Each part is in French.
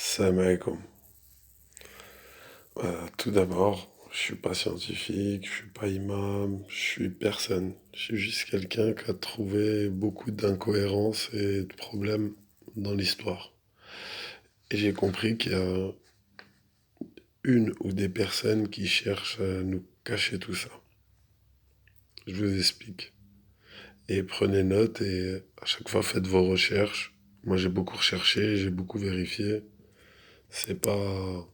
Salam alaikum. Tout d'abord, je suis pas scientifique, je suis pas imam, je suis personne. Je suis juste quelqu'un qui a trouvé beaucoup d'incohérences et de problèmes dans l'histoire. Et j'ai compris qu'il y a une ou des personnes qui cherchent à nous cacher tout ça. Je vous explique. Et prenez note et à chaque fois faites vos recherches. Moi j'ai beaucoup recherché, j'ai beaucoup vérifié. C'est pas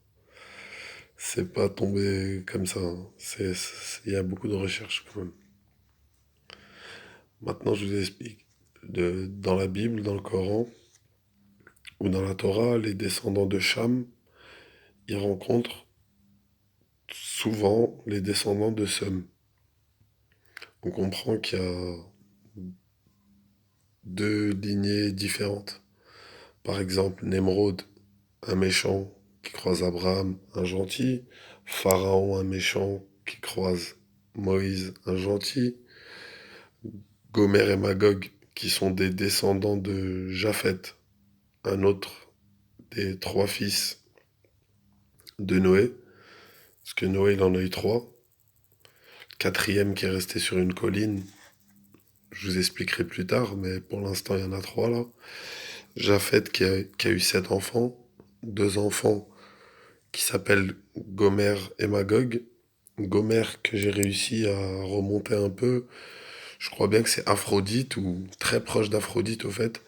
C'est pas tombé comme ça, hein. Il y a beaucoup de recherches quand même. Maintenant, je vous explique. Dans la Bible, dans le Coran ou dans la Torah, les descendants de Cham, ils rencontrent souvent les descendants de Sem. On comprend qu'il y a deux lignées différentes. Par exemple, Nemrod, un méchant qui croise Abraham, un gentil. Pharaon, un méchant qui croise Moïse, un gentil. Gomer et Magog, qui sont des descendants de Japheth, un autre des trois fils de Noé, parce que Noé il en a eu trois. Quatrième qui est resté sur une colline, je vous expliquerai plus tard, mais pour l'instant il y en a trois là. Japheth qui a eu sept enfants, deux enfants qui s'appellent Gomer et Magog. Gomer que j'ai réussi à remonter un peu, je crois bien que c'est Aphrodite ou très proche d'Aphrodite au fait.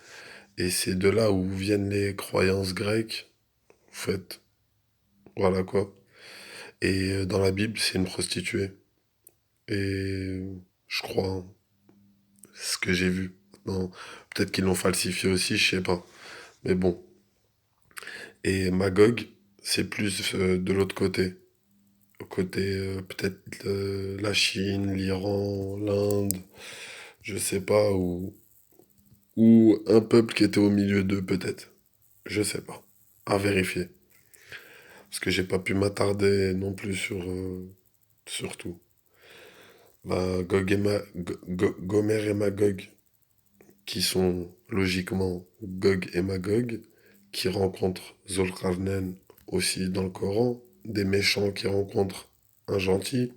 Et c'est de là où viennent les croyances grecques, en fait. Voilà quoi. Et dans la Bible, c'est une prostituée. Et je crois, hein, c'est ce que j'ai vu. Non, peut-être qu'ils l'ont falsifié aussi, je sais pas. Mais bon. Et Magog, c'est plus de l'autre côté. Au côté peut-être la Chine, l'Iran, l'Inde, je sais pas, ou un peuple qui était au milieu d'eux peut-être. Je sais pas. À vérifier. Parce que j'ai pas pu m'attarder non plus sur tout. Bah, Gomer et Magog, qui sont logiquement Gog et Magog, qui rencontrent Zolkarnen aussi dans le Coran, des méchants qui rencontrent un gentil,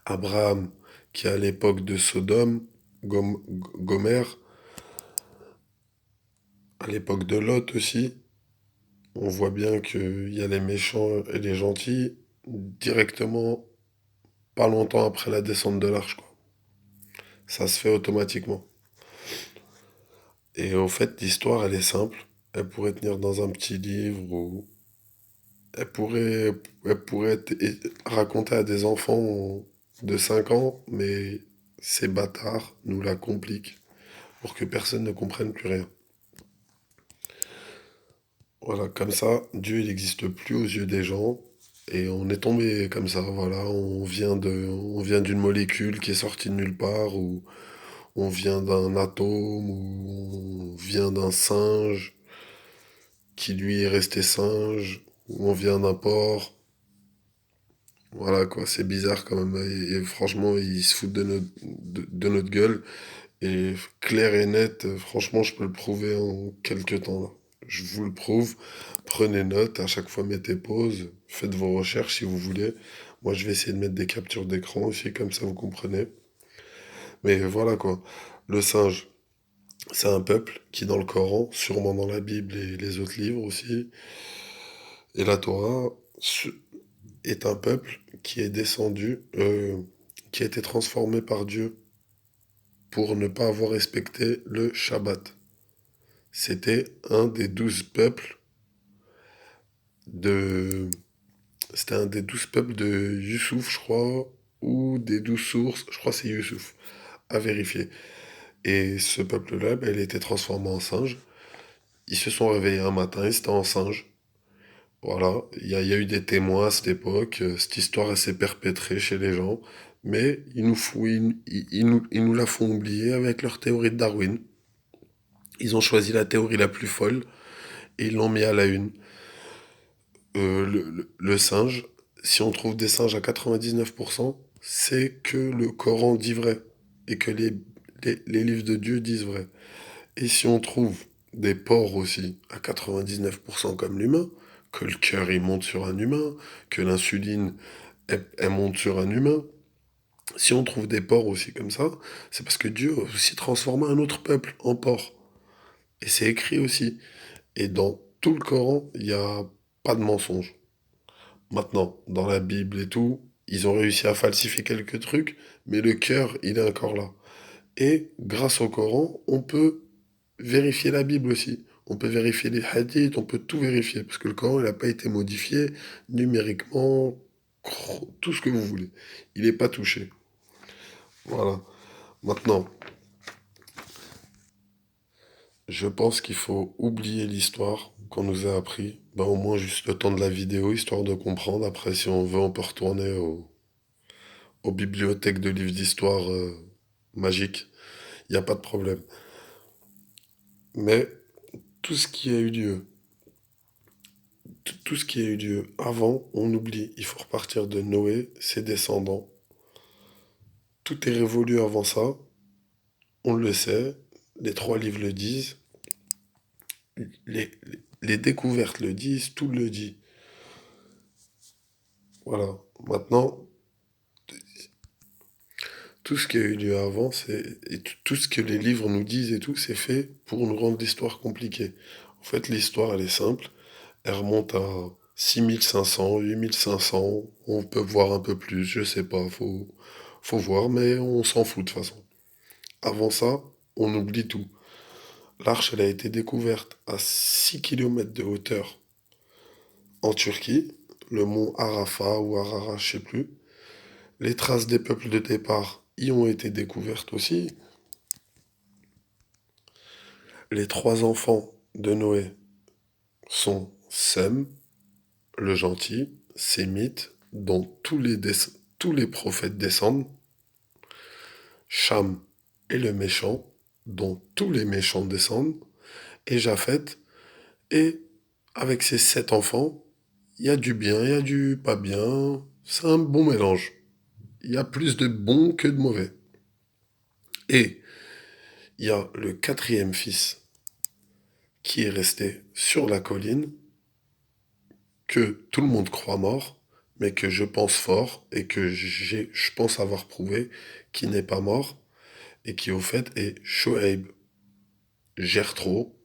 Abraham qui à l'époque de Sodome, Gomer, à l'époque de Lot aussi, on voit bien qu'il y a les méchants et les gentils directement pas longtemps après la descente de l'arche, quoi. Ça se fait automatiquement. Et au fait, l'histoire, elle est simple. Elle pourrait tenir dans un petit livre ou elle pourrait, elle pourrait être racontée à des enfants de 5 ans, mais ces bâtards nous la compliquent pour que personne ne comprenne plus rien. Voilà, comme ça, Dieu, il n'existe plus aux yeux des gens. Et on est tombé comme ça, voilà, on vient d'une molécule qui est sortie de nulle part, ou on vient d'un atome, ou on vient d'un singe qui lui est resté singe, ou on vient d'un porc. Voilà quoi, c'est bizarre quand même. Et franchement, ils se foutent de notre gueule. Et clair et net, franchement, je peux le prouver en quelques temps là. Je vous le prouve. Prenez note, à chaque fois mettez pause, faites vos recherches si vous voulez. Moi, je vais essayer de mettre des captures d'écran aussi, comme ça vous comprenez. Mais voilà quoi. Le singe, c'est un peuple qui, dans le Coran, sûrement dans la Bible et les autres livres aussi, et la Torah, est un peuple qui est descendu, qui a été transformé par Dieu pour ne pas avoir respecté le Shabbat. C'était un des 12 peuples de... C'était un des 12 peuples de Youssouf, je crois, ou des 12 sources, je crois que c'est Youssouf, à vérifier. Et ce peuple-là, ben, il a été transformé en singe. Ils se sont réveillés un matin, ils étaient en singe. Voilà, il y a eu des témoins à cette époque, cette histoire elle s'est perpétrée chez les gens, mais ils nous la font oublier avec leur théorie de Darwin. Ils ont choisi la théorie la plus folle et ils l'ont mis à la une. Le singe, si on trouve des singes à 99%, c'est que le Coran dit vrai et que les livres de Dieu disent vrai. Et si on trouve des pores aussi, à 99% comme l'humain, que le cœur il monte sur un humain, que l'insuline elle monte sur un humain. Si on trouve des porcs aussi comme ça, c'est parce que Dieu a aussi transformé un autre peuple en porc. Et c'est écrit aussi. Et dans tout le Coran, il n'y a pas de mensonge. Maintenant, dans la Bible et tout, ils ont réussi à falsifier quelques trucs, mais le cœur, il est encore là. Et grâce au Coran, on peut vérifier la Bible aussi. On peut vérifier les hadiths, on peut tout vérifier, parce que le Coran, il n'a pas été modifié numériquement, tout ce que vous voulez. Il n'est pas touché. Voilà. Maintenant, je pense qu'il faut oublier l'histoire qu'on nous a appris. Ben, au moins juste le temps de la vidéo, histoire de comprendre. Après, si on veut, on peut retourner aux bibliothèques de livres d'histoire magiques. Il n'y a pas de problème. Mais tout ce qui a eu lieu, tout ce qui a eu lieu avant, on oublie. Il faut repartir de Noé, ses descendants. Tout est révolu avant ça. On le sait. Les trois livres le disent. Les, les découvertes le disent. Tout le dit. Voilà. Maintenant, tout ce qui a eu lieu avant, tout ce que les livres nous disent et tout, c'est fait pour nous rendre l'histoire compliquée. En fait, l'histoire, elle est simple. Elle remonte à 6500, 8500. On peut voir un peu plus, je sais pas, faut voir, mais on s'en fout de toute façon. Avant ça, on oublie tout. L'arche, elle a été découverte à 6 kilomètres de hauteur en Turquie, le mont Arafat ou Ararat, je sais plus. Les traces des peuples de départ y ont été découvertes aussi. Les trois enfants de Noé sont Sem, le gentil, Sémite, dont tous les prophètes descendent, Cham est le méchant, dont tous les méchants descendent, et Japheth. Et avec ces sept enfants, il y a du bien, il y a du pas bien. C'est un bon mélange. Il y a plus de bons que de mauvais. Et il y a le quatrième fils qui est resté sur la colline, que tout le monde croit mort, mais que je pense fort et que je pense avoir prouvé qu'il n'est pas mort et qui au fait est Shoaib, Jethro,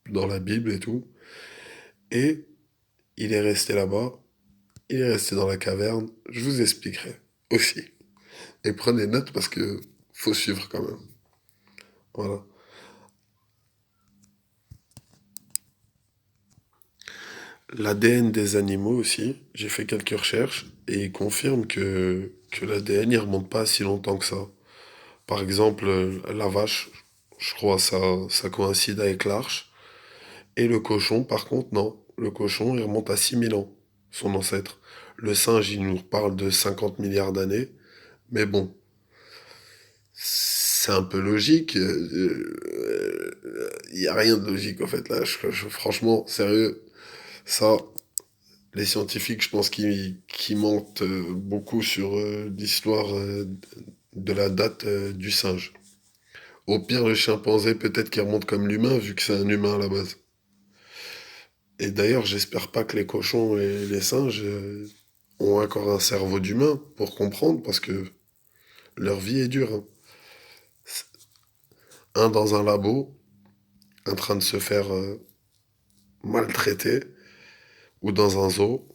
dans la Bible et tout. Et il est resté là-bas, il est resté dans la caverne, je vous expliquerai aussi. Et prenez note parce que faut suivre quand même. Voilà. L'ADN des animaux aussi, j'ai fait quelques recherches et ils confirment que l'ADN il remonte pas si longtemps que ça. Par exemple, la vache, je crois ça coïncide avec l'arche. Et le cochon, par contre, non. Le cochon, il remonte à 6000 ans, son ancêtre. Le singe, il nous parle de 50 milliards d'années. Mais bon, c'est un peu logique. Il n'y a rien de logique, en fait, là. Franchement, sérieux, ça, les scientifiques, je pense qu'ils mentent beaucoup sur l'histoire de la date du singe. Au pire, le chimpanzé, peut-être qu'il remonte comme l'humain, vu que c'est un humain à la base. Et d'ailleurs, j'espère pas que les cochons et les singes ont encore un cerveau d'humain pour comprendre, parce que leur vie est dure, hein. Un dans un labo, en train de se faire maltraiter, ou dans un zoo,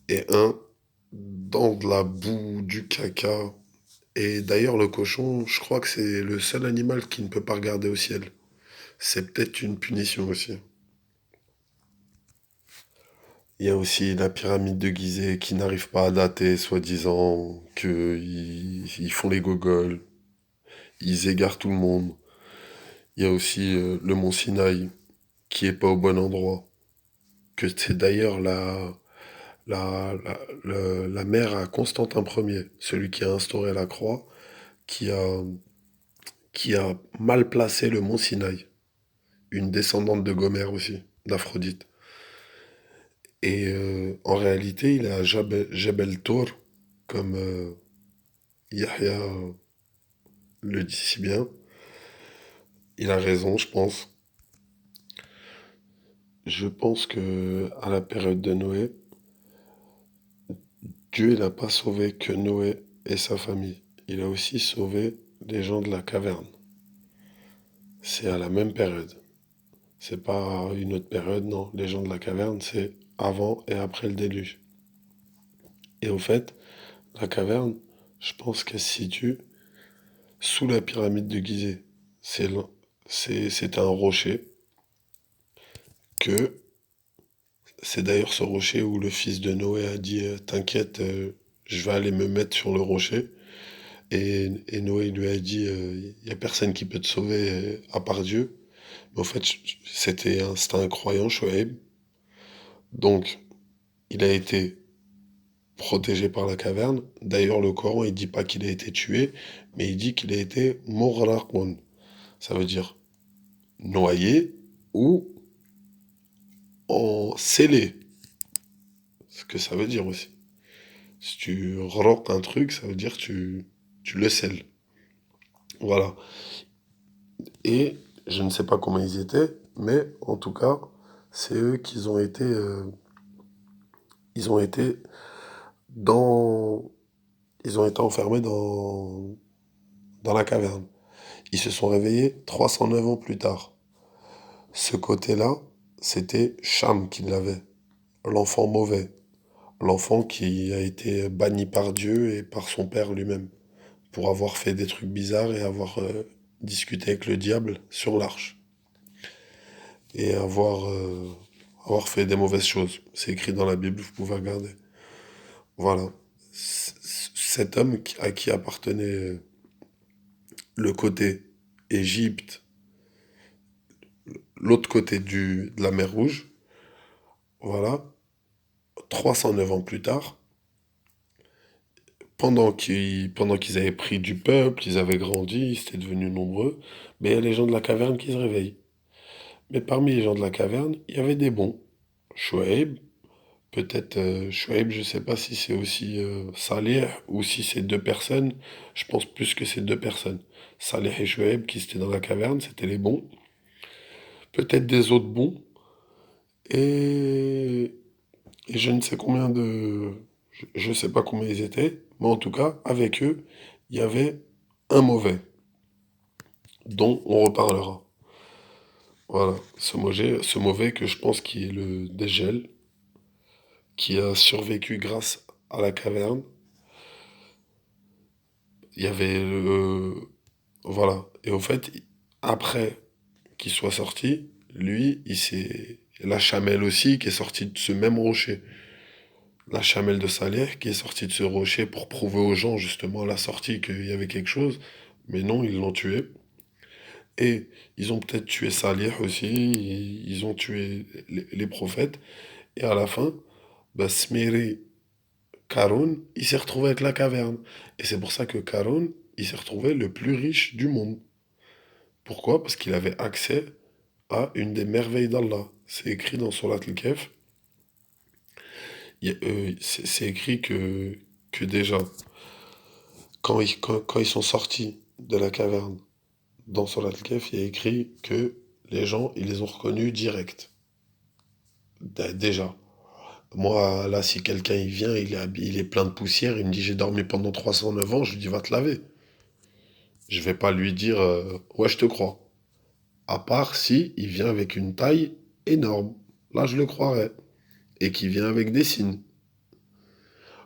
et un dans de la boue, du caca. Et d'ailleurs, le cochon, je crois que c'est le seul animal qui ne peut pas regarder au ciel. C'est peut-être une punition aussi. Il y a aussi la pyramide de Gizeh qui n'arrive pas à dater, soi-disant, qu'ils font les gogoles, ils égarent tout le monde. Il y a aussi le mont Sinaï qui est pas au bon endroit. Que c'est d'ailleurs la mère à Constantin Ier, celui qui a instauré la croix, qui a, qui a mal placé le mont Sinaï. Une descendante de Gomère aussi, d'Aphrodite. Et en réalité, il est à Jebel Tour, comme Yahya le dit si bien. Il a raison, je pense. Je pense que à la période de Noé, Dieu il n'a pas sauvé que Noé et sa famille. Il a aussi sauvé les gens de la caverne. C'est à la même période. C'est pas une autre période, non. Les gens de la caverne, c'est avant et après le déluge. Et au fait, la caverne, je pense qu'elle se situe sous la pyramide de Gizeh. C'est l'un- c'est un rocher que c'est d'ailleurs ce rocher où le fils de Noé a dit t'inquiète, je vais aller me mettre sur le rocher. Et Noé lui a dit il y a personne qui peut te sauver à part Dieu. Mais en fait, c'était un croyant, Shoaib. Donc, il a été protégé par la caverne. D'ailleurs, le Coran, il dit pas qu'il a été tué, mais il dit qu'il a été mughraqun. Ça veut dire noyé ou en scellé. Ce que ça veut dire aussi. Si tu roques un truc, ça veut dire que tu le scelles. Voilà. Et je ne sais pas comment ils étaient, mais en tout cas, c'est eux qui ont été, ils ont été dans, ils ont été enfermés dans la caverne. Ils se sont réveillés 309 ans plus tard. Ce côté-là, c'était Cham qui l'avait, l'enfant mauvais, l'enfant qui a été banni par Dieu et par son père lui-même, pour avoir fait des trucs bizarres et avoir discuté avec le diable sur l'arche, et avoir fait des mauvaises choses. C'est écrit dans la Bible, vous pouvez regarder. Voilà. Cet homme à qui appartenait le côté Égypte, l'autre côté de la mer Rouge, voilà, 309 ans plus tard, pendant qu'ils avaient pris du peuple, ils avaient grandi, ils étaient devenus nombreux, mais il y a les gens de la caverne qui se réveillent. Mais parmi les gens de la caverne, il y avait des bons. Shoaib, peut-être Shoaib, je sais pas si c'est aussi Salih ou si c'est deux personnes. Je pense plus que c'est deux personnes. Salih et Shoaib qui étaient dans la caverne, c'était les bons. Peut-être des autres bons. Et, et je ne sais combien de... Je sais pas combien ils étaient, mais en tout cas, avec eux, il y avait un mauvais, dont on reparlera. Voilà, ce mauvais que je pense qui est le Dégel, qui a survécu grâce à la caverne. Il y avait voilà. Et au fait, après qu'il soit sorti, lui, il s'est... La chamelle aussi, qui est sortie de ce même rocher. La chamelle de Saleh, qui est sortie de ce rocher pour prouver aux gens, justement, à la sortie, qu'il y avait quelque chose. Mais non, ils l'ont tué. Et ils ont peut-être tué Salih aussi, ils ont tué les prophètes. Et à la fin, bah, Smiri Karun, il s'est retrouvé avec la caverne. Et c'est pour ça que Karun, il s'est retrouvé le plus riche du monde. Pourquoi? Parce qu'il avait accès à une des merveilles d'Allah. C'est écrit dans Surat Al-Kahf. C'est écrit que déjà, quand ils sont sortis de la caverne, dans Surat Al-Kahf, il y a écrit que les gens, ils les ont reconnus direct. Déjà. Moi, là, si quelqu'un il vient, il est plein de poussière, il me dit j'ai dormi pendant 309 ans, je lui dis va te laver. Je vais pas lui dire ouais, je te crois. À part si il vient avec une taille énorme. Là, je le croirais. Et qu'il vient avec des signes.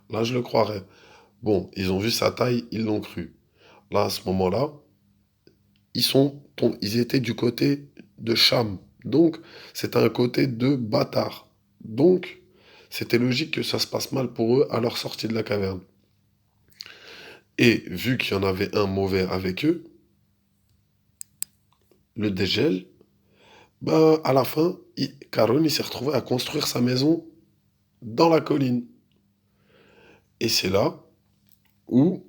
Là, je le croirais. Bon, ils ont vu sa taille, ils l'ont cru. Là, à ce moment-là, ils étaient du côté de Cham. Donc, c'était un côté de bâtard. Donc, c'était logique que ça se passe mal pour eux à leur sortie de la caverne. Et vu qu'il y en avait un mauvais avec eux, le dégel, bah, à la fin, Caron, il s'est retrouvé à construire sa maison dans la colline. Et où,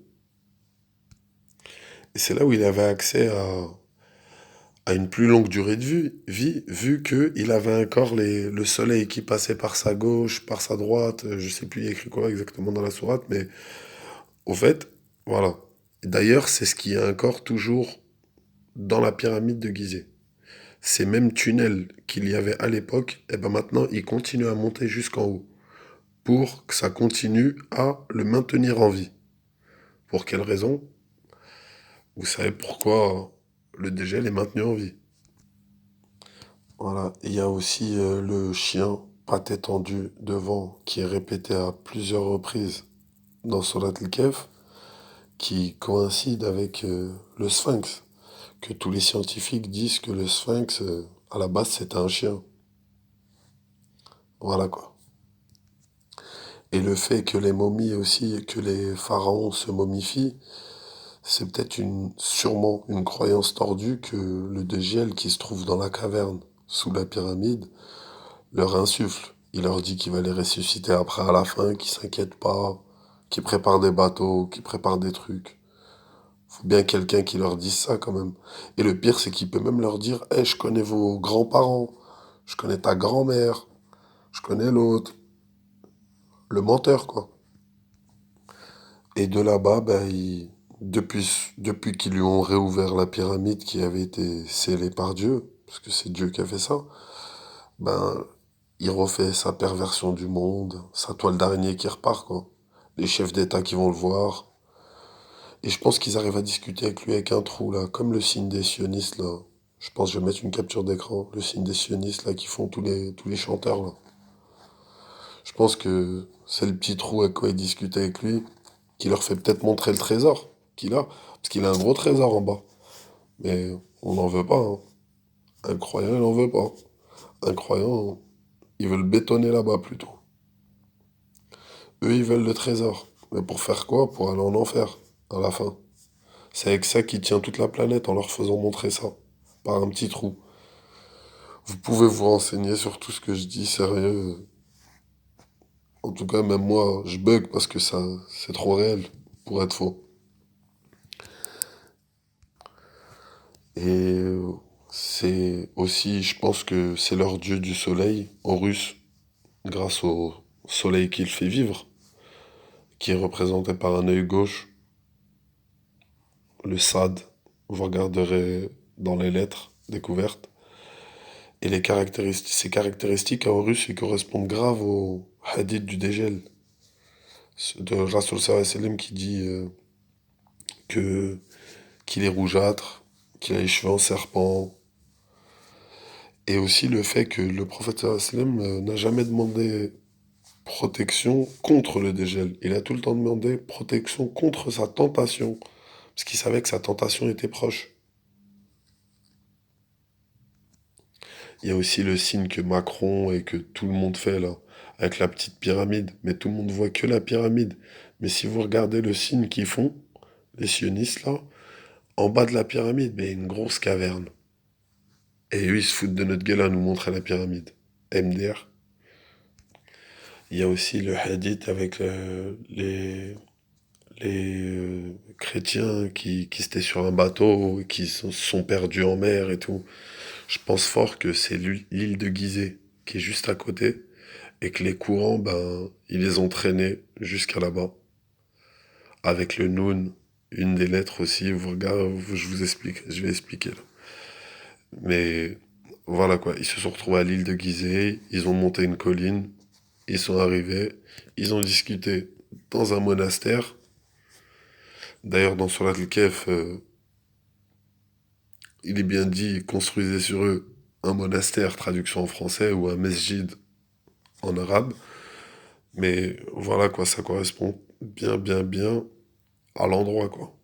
c'est là où il avait accès à une plus longue durée de vie vu qu'il avait encore le soleil qui passait par sa gauche, par sa droite, je sais plus il y a écrit quoi exactement dans la sourate, mais au fait, voilà. D'ailleurs, c'est ce qui est encore toujours dans la pyramide de Gizeh. ces mêmes tunnels qu'il y avait à l'époque, et ben maintenant, ils continuent à monter jusqu'en haut pour que ça continue à le maintenir en vie. Pour quelle raison? Vous savez pourquoi le dégel est maintenu en vie. Voilà. Il y a aussi le chien, patte étendue devant, qui est répété à plusieurs reprises dans Surat al-Kahf, qui coïncide avec le sphinx. Que tous les scientifiques disent que le sphinx, à la base, c'était un chien. Voilà quoi. Et le fait que les momies aussi, que les pharaons se momifient, c'est peut-être sûrement une croyance tordue que le dégel qui se trouve dans la caverne, sous la pyramide, leur insuffle. Il leur dit qu'il va les ressusciter après à la fin, qu'ils s'inquiètent pas, qu'ils préparent des bateaux, qu'ils préparent des trucs. Faut bien quelqu'un qui leur dise ça quand même. Et le pire, c'est qu'il peut même leur dire, hey, je connais vos grands-parents, je connais ta grand-mère, je connais l'autre. Le menteur, quoi. Et de là-bas, ben, depuis qu'ils lui ont réouvert la pyramide qui avait été scellée par Dieu, parce que c'est Dieu qui a fait ça, ben, il refait sa perversion du monde, sa toile d'araignée qui repart, quoi. Les chefs d'État qui vont le voir. Et je pense qu'ils arrivent à discuter avec lui avec un trou, là, comme le signe des sionistes, là. Je pense que je vais mettre une capture d'écran, le signe des sionistes, là, qui font tous les chanteurs, là. Je pense que c'est le petit trou avec quoi ils discutent avec lui, qui leur fait peut-être montrer le trésor qu'il a, parce qu'il a un gros trésor en bas. Mais on n'en veut pas, hein. Un croyant, il n'en veut pas. Un croyant, ils veulent bétonner là-bas plutôt. Eux, ils veulent le trésor. Mais pour faire quoi? Pour aller en enfer, à la fin. C'est avec ça qu'il tient toute la planète en leur faisant montrer ça, par un petit trou. Vous pouvez vous renseigner sur tout ce que je dis, sérieux. En tout cas, même moi, je bug parce que ça, c'est trop réel pour être faux. Et c'est aussi, je pense que c'est leur dieu du soleil, Horus, grâce au soleil qu'il fait vivre, qui est représenté par un œil gauche, le Sad. Vous regarderez dans les lettres découvertes. Et ces caractéristiques à Horus, ils correspondent grave au hadith du dégel de Rasul sallallahu alayhi wa sallam qui dit que qu'il est rougeâtre, qu'il a les cheveux en serpent, et aussi le fait que le prophète sallallahu alayhi wa sallam n'a jamais demandé protection contre le dégel. Il a tout le temps demandé protection contre sa tentation, parce qu'il savait que sa tentation était proche. Il y a aussi le signe que Macron et que tout le monde fait là, avec la petite pyramide, mais tout le monde voit que la pyramide. Mais si vous regardez le signe qu'ils font, les sionistes là, en bas de la pyramide, mais une grosse caverne. Et eux, ils se foutent de notre gueule à nous montrer la pyramide. MDR. Il y a aussi le hadith avec les chrétiens qui étaient sur un bateau, qui se sont perdus en mer et tout. Je pense fort que c'est l'île de Gizeh qui est juste à côté et que les courants, ben, ils les ont traînés jusqu'à là-bas. Avec le Noun, une des lettres aussi. Vous regardez, je vous explique, je vais expliquer là. Mais voilà quoi, ils se sont retrouvés à l'île de Gizeh, ils ont monté une colline, ils sont arrivés, ils ont discuté dans un monastère. D'ailleurs, dans Surat al-Kahf, il est bien dit, construisez sur eux un monastère, traduction en français, ou un mesjid en arabe. Mais voilà quoi, ça correspond bien, bien, bien à l'endroit quoi.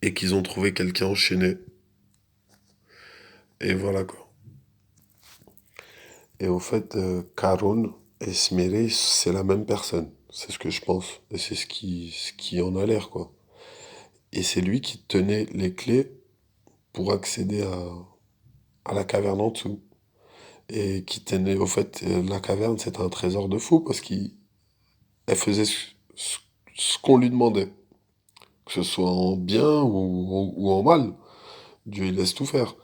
Et qu'ils ont trouvé quelqu'un enchaîné. Et voilà quoi. Et au fait, Karun et Smiri, c'est la même personne. C'est ce que je pense. Et c'est ce qui en a l'air quoi. Et c'est lui qui tenait les clés pour accéder à la caverne en dessous. Et qui tenait, au fait, la caverne, c'était un trésor de fou parce qu'elle faisait ce qu'on lui demandait. Que ce soit en bien ou en mal. Dieu, il laisse tout faire.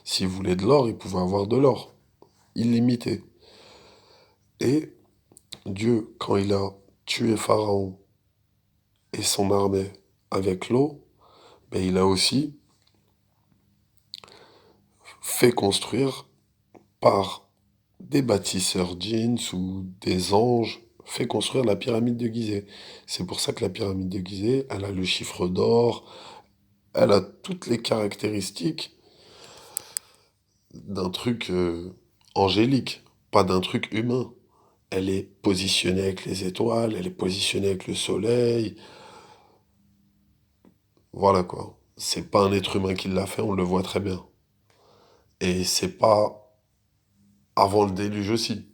S'il voulait de l'or, il pouvait avoir de l'or. Illimité. Et Dieu, quand il a tué Pharaon et son armée avec l'eau, ben, il a aussi fait construire par des bâtisseurs djinns ou des anges, fait construire la pyramide de Gizeh. C'est pour ça que la pyramide de Gizeh, elle a le chiffre d'or, elle a toutes les caractéristiques d'un truc angélique, pas d'un truc humain. Elle est positionnée avec les étoiles, elle est positionnée avec le soleil. Voilà quoi. C'est pas un être humain qui l'a fait, on le voit très bien. Et c'est pas avant le déluge aussi.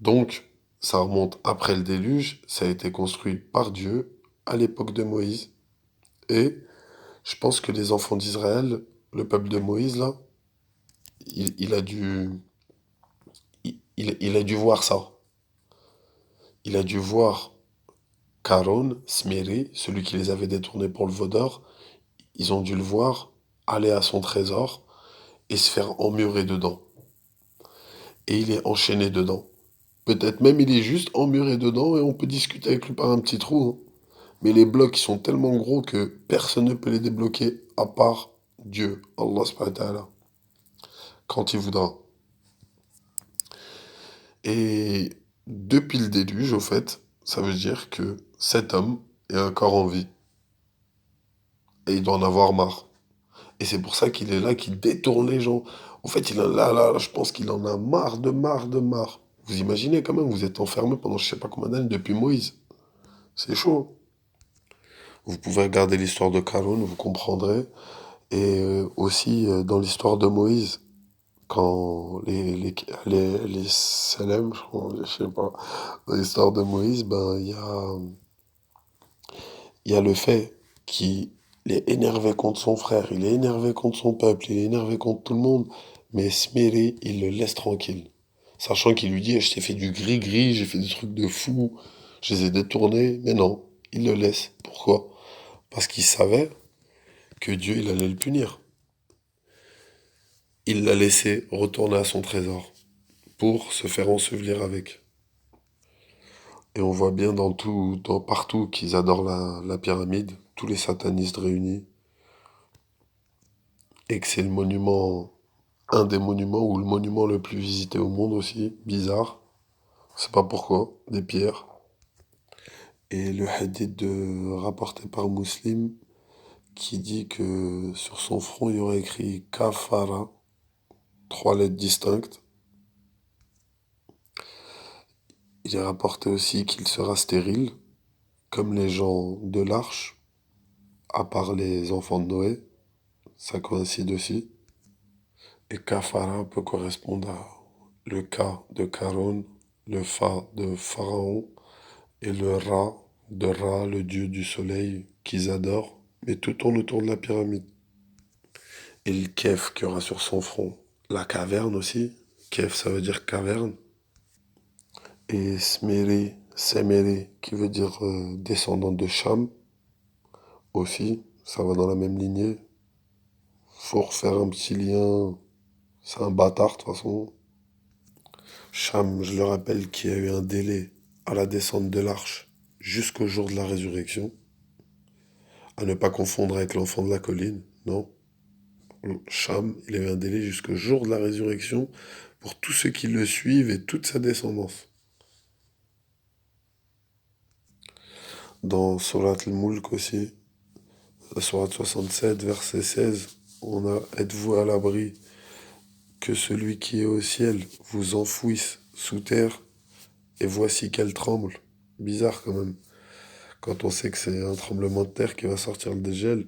Donc, ça remonte après le déluge, ça a été construit par Dieu à l'époque de Moïse. Et je pense que les enfants d'Israël, le peuple de Moïse, là, il a dû, il a dû voir ça. Il a dû voir Caron, Sméri, celui qui les avait détournés pour le veau d'or. Ils ont dû le voir aller à son trésor et se faire emmurer dedans. Et il est enchaîné dedans. Peut-être même il est juste emmuré dedans et on peut discuter avec lui par un petit trou, hein. Mais les blocs ils sont tellement gros que personne ne peut les débloquer à part Dieu, Allah subhanahu wa ta'ala, quand il voudra. Et depuis le déluge, au fait, ça veut dire que cet homme est encore en vie. Et il doit en avoir marre. Et c'est pour ça qu'il est là, qu'il détourne les gens. En fait, je pense qu'il en a marre de marre de marre. Vous imaginez quand même, vous êtes enfermé pendant je sais pas combien d'années depuis Moïse. C'est chaud. Vous pouvez regarder l'histoire de Karun, vous comprendrez. Et aussi dans l'histoire de Moïse, quand les Salem, je sais pas, dans l'histoire de Moïse, ben il y a le fait qu'il est énervé contre son frère, il est énervé contre son peuple, il est énervé contre tout le monde, mais Sméri, il le laisse tranquille. Sachant qu'il lui dit, je t'ai fait du gris-gris, j'ai fait des trucs de fou, je les ai détournés, mais non, il le laisse. Pourquoi? Parce qu'il savait que Dieu, il allait le punir. Il l'a laissé retourner à son trésor pour se faire ensevelir avec. Et on voit bien partout qu'ils adorent la pyramide, tous les satanistes réunis, et que c'est un des monuments ou le monument le plus visité au monde aussi, bizarre, je sais pas pourquoi, des pierres. Et le hadith rapporté par Muslim qui dit que sur son front il y aurait écrit Kafara, trois lettres distinctes. Il est rapporté aussi qu'il sera stérile, comme les gens de l'arche, à part les enfants de Noé, ça coïncide aussi. Et Kafara peut correspondre à le Ka de Karon, le Fa de Pharaon et le Ra, le dieu du soleil qu'ils adorent, mais tout tourne autour de la pyramide. Et le Kef qu'il y aura sur son front. La caverne aussi. Kef, ça veut dire caverne. Et Smeri, Semeri, qui veut dire descendant de Cham, aussi. Ça va dans la même lignée. Faut refaire un petit lien. C'est un bâtard, de toute façon. Cham, je le rappelle, qui a eu un délai à la descente de l'arche jusqu'au jour de la résurrection. À ne pas confondre avec l'enfant de la colline, non. Cham, il a eu un délai jusqu'au jour de la résurrection pour tous ceux qui le suivent et toute sa descendance. Dans Surat al-Mulk aussi, la Surat 67, verset 16, on a êtes-vous à l'abri que celui qui est au ciel vous enfouisse sous terre et voici qu'elle tremble. Bizarre quand même, quand on sait que c'est un tremblement de terre qui va sortir le dégel.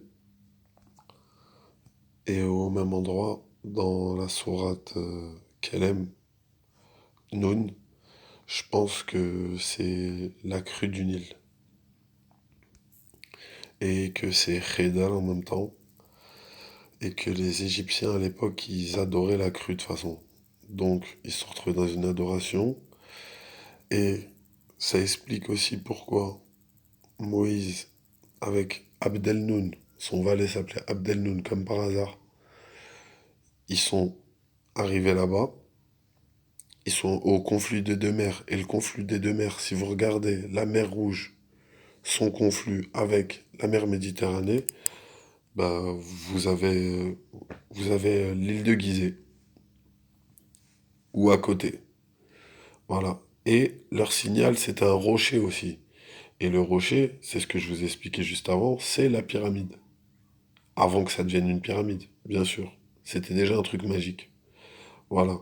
Et au même endroit, dans la sourate Kelem, Nun, je pense que c'est la crue du Nil. Et que c'est Khedar en même temps. Et que les Égyptiens à l'époque, ils adoraient la crue de toute façon. Donc, ils se sont retrouvés dans une adoration. Et ça explique aussi pourquoi Moïse, avec Abdel-Noun, son valet s'appelait Abdel-Noun comme par hasard, ils sont arrivés là-bas. Ils sont au confluent des deux mers. Et le confluent des deux mers, si vous regardez la mer Rouge, son confluent avec la mer Méditerranée, Bah, vous avez l'île de Gizeh, ou à côté. Voilà. Et leur signal, c'est un rocher aussi. Et le rocher, c'est ce que je vous expliquais juste avant, c'est la pyramide. Avant que ça devienne une pyramide, bien sûr. C'était déjà un truc magique. Voilà.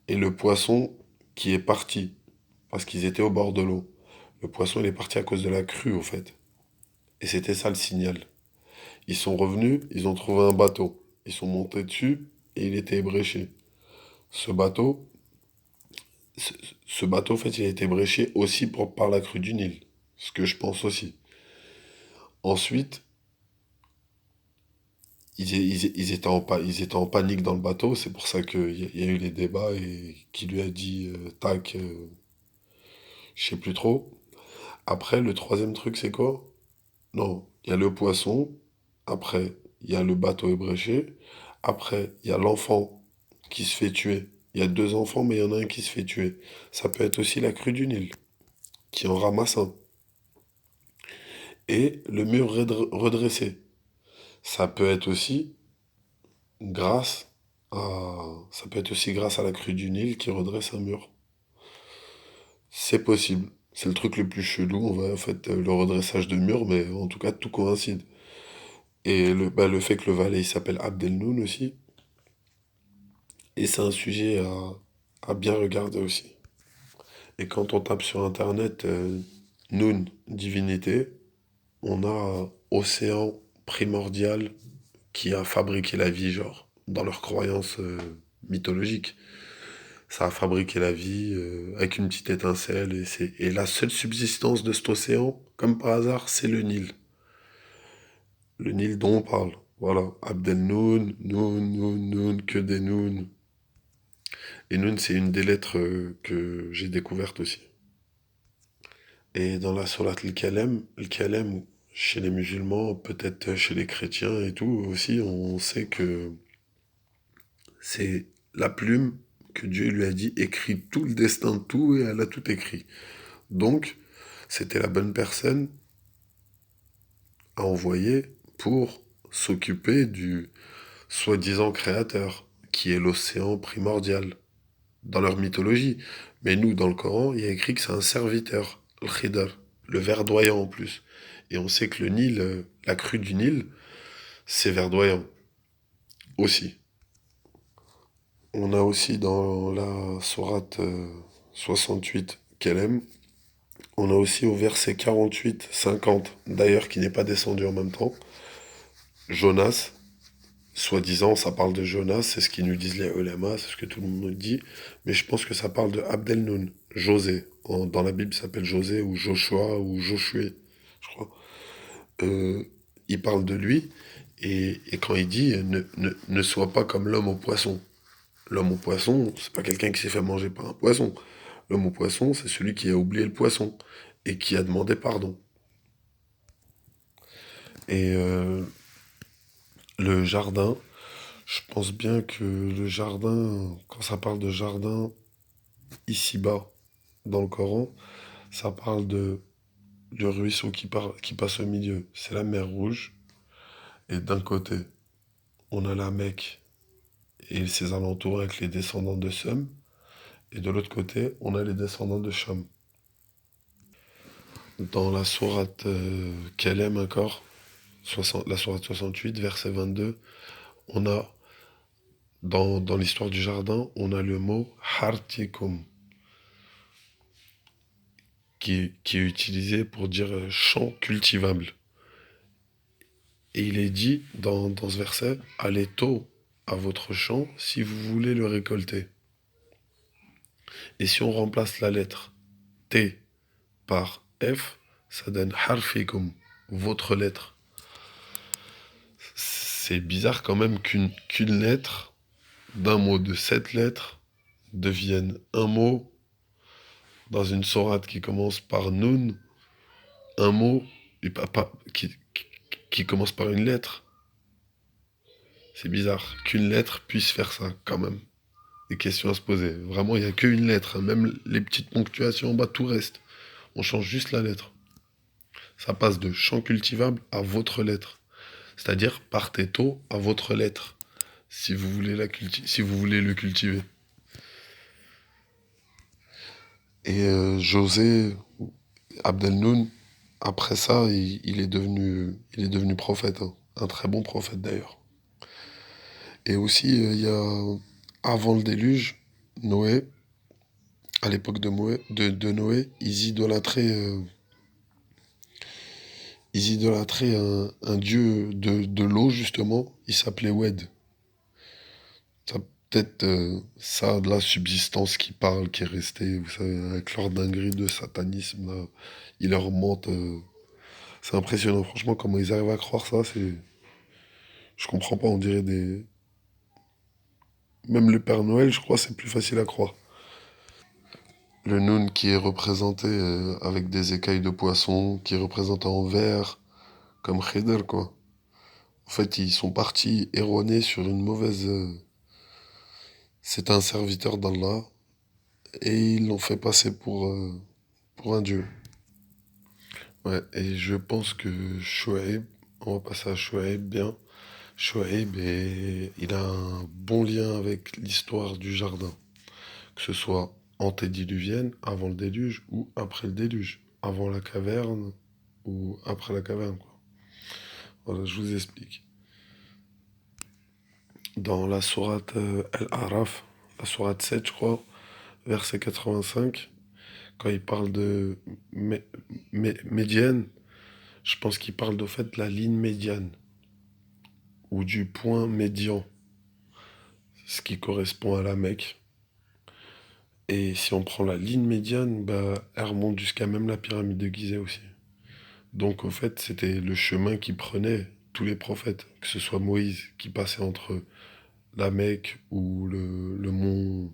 Et le poisson qui est parti, parce qu'ils étaient au bord de l'eau. Le poisson, il est parti à cause de la crue, au fait. Et c'était ça le signal. Ils sont revenus, ils ont trouvé un bateau. Ils sont montés dessus et il était ébréché. Ce bateau, ce, ce bateau, en fait, il a été bréché aussi par la crue du Nil. Ce que je pense aussi. Ensuite, ils étaient ils étaient en panique dans le bateau. C'est pour ça qu'il y a eu les débats et qui lui a dit tac, je sais plus trop. Après, le troisième truc, c'est quoi? Non, il y a le poisson. Après, il y a le bateau ébréché. Après, il y a l'enfant qui se fait tuer. Il y a deux enfants, mais il y en a un qui se fait tuer. Ça peut être aussi la crue du Nil, qui en ramasse un. Et le mur redressé. Ça peut être aussi ça peut être aussi grâce à la crue du Nil qui redresse un mur. C'est possible. C'est le truc le plus chelou, on va en fait le redressage de mur, mais en tout cas tout coïncide. Et le fait que le valet il s'appelle Abdelnoun aussi, et c'est un sujet à bien regarder aussi. Et quand on tape sur internet Noun, divinité, on a océan primordial qui a fabriqué la vie, genre, dans leurs croyances mythologiques. Ça a fabriqué la vie avec une petite étincelle et la seule subsistance de cet océan, comme par hasard, c'est le Nil. Le Nil dont on parle. Voilà. Abdel Noun, Noun, Noun, Noun, que des Noun. Et Noun, c'est une des lettres que j'ai découvertes aussi. Et dans la sourate Al-Kalem, chez les musulmans, peut-être chez les chrétiens et tout aussi, on sait que c'est la plume que Dieu lui a dit écrit tout le destin de tout et elle a tout écrit. Donc, c'était la bonne personne à envoyer pour s'occuper du soi-disant créateur, qui est l'océan primordial, dans leur mythologie. Mais nous, dans le Coran, il y a écrit que c'est un serviteur, le Khidr, le verdoyant en plus. Et on sait que le Nil, la crue du Nil, c'est verdoyant aussi. On a aussi dans la sourate 68 qu'elle aime, on a aussi au verset 48-50, d'ailleurs qui n'est pas descendu en même temps, Jonas, soi-disant ça parle de Jonas, c'est ce qu'ils nous disent les ulama, c'est ce que tout le monde nous dit, mais je pense que ça parle de Abdelnoun, José. Dans la Bible, il s'appelle José ou Joshua ou Josué, je crois. Euh, il parle de lui, et quand il dit ne sois pas comme l'homme au poisson. L'homme au poisson, c'est pas quelqu'un qui s'est fait manger par un poisson. L'homme au poisson, c'est celui qui a oublié le poisson et qui a demandé pardon. Et le jardin, je pense bien que le jardin, quand ça parle de jardin ici-bas dans le Coran, ça parle du ruisseau qui passe au milieu. C'est la mer Rouge. Et d'un côté, on a la Mecque et ses alentours avec les descendants de Sem. Et de l'autre côté, on a les descendants de Cham. Dans la sourate qu'elle aime encore, la sourate 68, verset 22, on a, dans l'histoire du jardin, on a le mot hartikum, qui est utilisé pour dire champ cultivable. Et il est dit dans ce verset, allez tôt à votre champ si vous voulez le récolter. Et si on remplace la lettre T par F, ça donne harfikum, votre lettre. C'est bizarre quand même qu'une lettre d'un mot de 7 lettres devienne un mot dans une sourate qui commence par Nun, un mot qui commence par une lettre. C'est bizarre qu'une lettre puisse faire ça quand même. Des questions à se poser. Vraiment, il n'y a qu'une lettre, hein. Même les petites ponctuations en bas, tout reste. On change juste la lettre. Ça passe de champ cultivable à votre lettre. C'est-à-dire, partez tôt à votre lettre, si vous voulez si vous voulez le cultiver. Et José Abdelnoun, après ça, il est devenu prophète, hein. Un très bon prophète d'ailleurs. Et aussi, il y a, avant le déluge, Noé, à l'époque de Noé, ils idolâtraient un dieu de l'eau, justement. Il s'appelait Wed. Ça, peut-être ça, de la subsistance qui parle, qui est restée, vous savez, avec leur dinguerie de satanisme, là. Ils leur mentent. C'est impressionnant, franchement, comment ils arrivent à croire ça, c'est... Je comprends pas, on dirait des... Même le Père Noël, je crois, c'est plus facile à croire. Le Noun qui est représenté avec des écailles de poisson, qui est représenté en vert, comme Khidr, quoi. En fait, ils sont partis erronés sur une mauvaise... C'est un serviteur d'Allah, et ils l'ont fait passer pour un dieu. Ouais, et je pense que Shoaib, on va passer à Shoaib bien. Shoaib, il a un bon lien avec l'histoire du jardin. Que ce soit antédiluvienne, avant le déluge, ou après le déluge. Avant la caverne, ou après la caverne, quoi. Voilà, je vous explique. Dans la sourate Al-Araf, la sourate 7, je crois, verset 85, quand il parle de médiane, je pense qu'il parle de fait de la ligne médiane, ou du point médian, ce qui correspond à la Mecque. Et si on prend la ligne médiane, bah, elle remonte jusqu'à même la pyramide de Gizeh aussi. Donc au fait, c'était le chemin qui prenaient tous les prophètes, que ce soit Moïse qui passait entre la Mecque ou le mont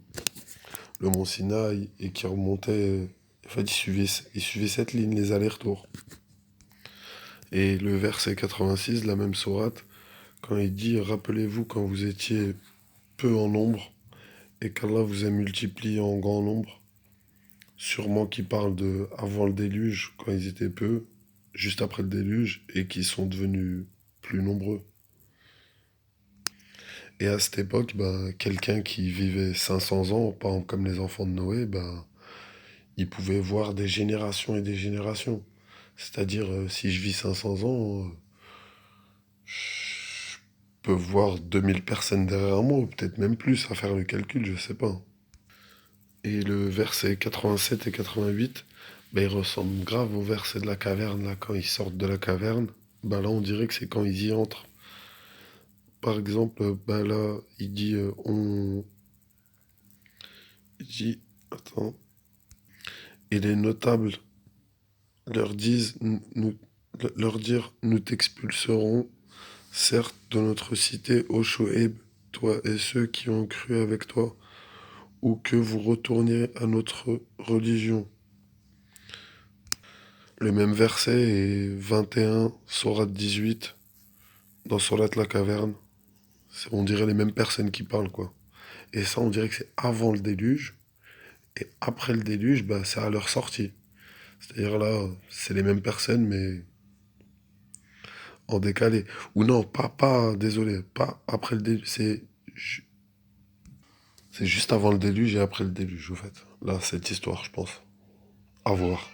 Sinaï et qui remontait. En fait, il suivait cette ligne, les allers-retours. Et le verset 86, la même sourate, quand il dit rappelez-vous quand vous étiez peu en nombre et qu'Allah vous a multiplié en grand nombre, sûrement qu'il parle de avant le déluge, quand ils étaient peu, juste après le déluge, et qui sont devenus plus nombreux. Et à cette époque, bah, quelqu'un qui vivait 500 ans, par exemple comme les enfants de Noé, bah, il pouvait voir des générations et des générations. C'est-à-dire, si je vis 500 ans, je peux voir 2000 personnes derrière moi, ou peut-être même plus, à faire le calcul, je sais pas. Et le verset 87 et 88, bah, il ressemble grave au verset de la caverne, là, quand ils sortent de la caverne. Bah, là, on dirait que c'est quand ils y entrent. Par exemple, bah, là, il dit, attends, et les notables leur disent, leur dire, nous t'expulserons, certes, de notre cité, ô Shoaib, toi et ceux qui ont cru avec toi, ou que vous retourniez à notre religion. Le même verset est 21, sourate 18, dans sourate la caverne. On dirait les mêmes personnes qui parlent, quoi. Et ça, on dirait que c'est avant le déluge, et après le déluge, bah, c'est à leur sortie. C'est-à-dire là, c'est les mêmes personnes, mais en décalé. Ou non, désolé, pas après le déluge, c'est juste avant le déluge et après le déluge, au fait. Là, cette histoire, je pense. À voir.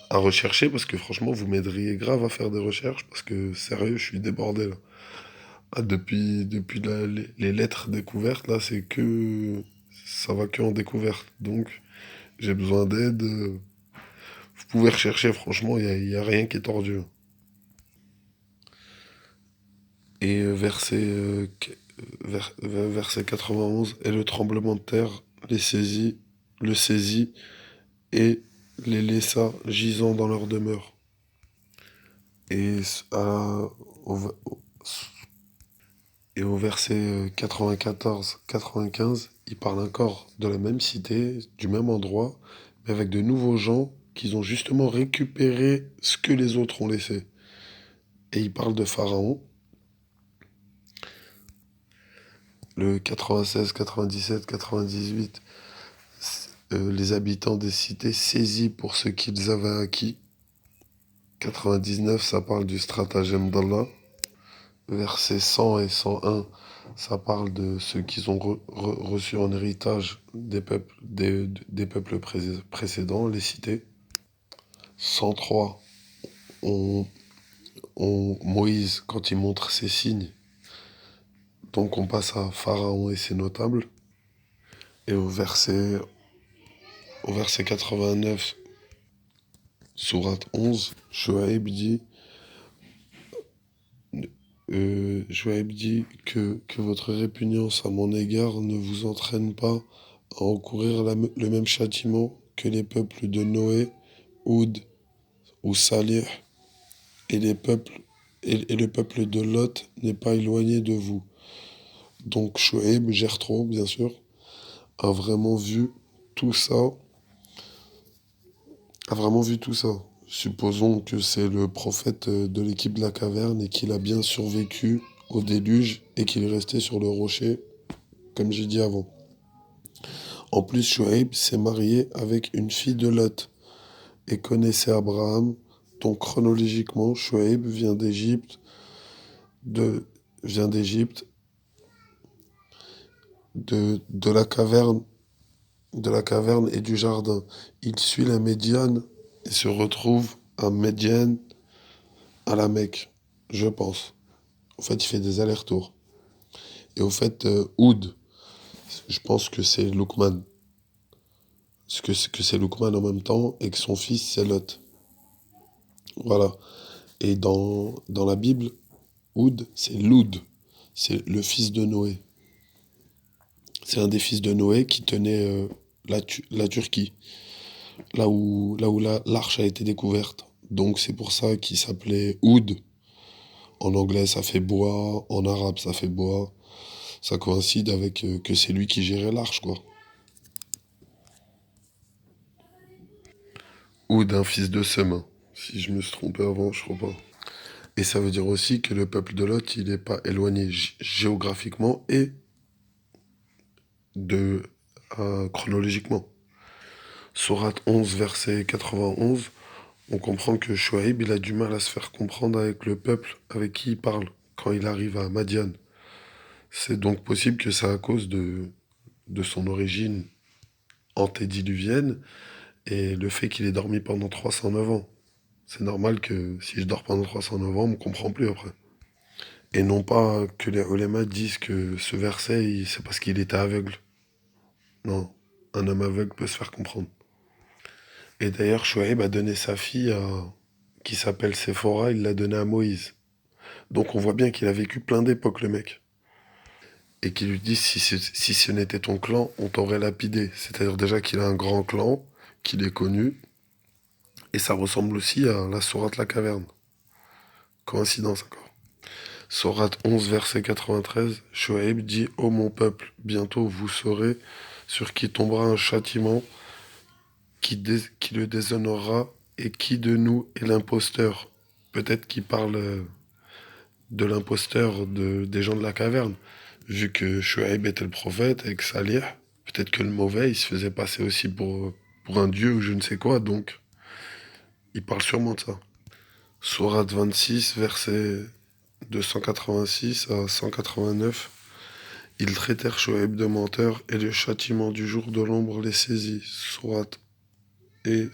À rechercher, parce que franchement, vous m'aideriez grave à faire des recherches, parce que sérieux, je suis débordé là. Ah, depuis les lettres découvertes, là, c'est que... Ça va que en découverte. Donc, j'ai besoin d'aide. Vous pouvez rechercher, franchement, y a rien qui est tordu. Et verset 91, et le tremblement de terre le saisit et les laissa gisant dans leur demeure. Et au, et au verset 94-95, il parle encore de la même cité, du même endroit, mais avec de nouveaux gens qui ont justement récupéré ce que les autres ont laissé. Et il parle de Pharaon, le 96, 97, 98, les habitants des cités saisis pour ce qu'ils avaient acquis. 99, ça parle du stratagème d'Allah. versets 100 et 101, ça parle de ceux qui ont reçu en héritage des peuples précédents, les cités. 103, on, Moïse, quand il montre ses signes, donc on passe à Pharaon et ses notables. Et au verset 89, sourate 11, Joaib dit que votre répugnance à mon égard ne vous entraîne pas à encourir le même châtiment que les peuples de Noé, Oud ou Salih, et et le peuple de Lot n'est pas éloigné de vous. Donc Shoaib, Jethro, bien sûr, a vraiment vu tout ça, a vraiment vu tout ça. Supposons que c'est le prophète de l'équipe de la caverne et qu'il a bien survécu au déluge et qu'il est resté sur le rocher, comme j'ai dit avant. En plus, Shoaib s'est marié avec une fille de Lot et connaissait Abraham. Donc chronologiquement, Shoaib de, vient d'Égypte, de la caverne et du jardin. Il suit la Médiane et se retrouve à Médiane, à la Mecque, je pense. En fait, il fait des allers-retours. Et au fait, Oud, je pense que c'est Loukman. Que c'est Loukman en même temps et que son fils, c'est Lot. Voilà. Et dans la Bible, Oud, c'est Loud. C'est le fils de Noé. C'est un des fils de Noé qui tenait la Turquie, là où l'arche a été découverte. Donc c'est pour ça qu'il s'appelait Oud. En anglais, ça fait bois. En arabe, ça fait bois. Ça coïncide avec que c'est lui qui gérait l'arche, quoi. Oud, un fils de Sem. Si je me suis trompé avant, je crois pas. Et ça veut dire aussi que le peuple de Lot, il n'est pas éloigné géographiquement et de chronologiquement. Sourate 11, verset 91, on comprend que Shoaib, il a du mal à se faire comprendre avec le peuple avec qui il parle quand il arrive à Madian. C'est donc possible que c'est à cause de son origine antédiluvienne et le fait qu'il ait dormi pendant 309 ans. C'est normal que si je dors pendant 309 ans, on me comprend plus après. Et non pas que les ulémas disent que ce verset, c'est parce qu'il était aveugle. Non, un homme aveugle peut se faire comprendre. Et d'ailleurs, Shoaib a donné sa fille qui s'appelle Séphora, il l'a donnée à Moïse. Donc on voit bien qu'il a vécu plein d'époques, le mec. Et qu'il lui dit, si ce n'était ton clan, on t'aurait lapidé. C'est-à-dire déjà qu'il a un grand clan, qu'il est connu. Et ça ressemble aussi à la sourate La Caverne. Coïncidence encore. Sourate 11, verset 93, Shoaib dit, ô mon peuple, bientôt vous saurez sur qui tombera un châtiment qui le déshonorera et qui de nous est l'imposteur. Peut-être qu'il parle de l'imposteur des gens de la caverne. Vu que Shuaib était le prophète avec Salih, peut-être que le mauvais, il se faisait passer aussi pour un dieu ou je ne sais quoi, donc il parle sûrement de ça. Sourate 26, verset de 186 à 189. Ils traitèrent Shuaib de menteur et le châtiment du jour de l'ombre les saisit. Et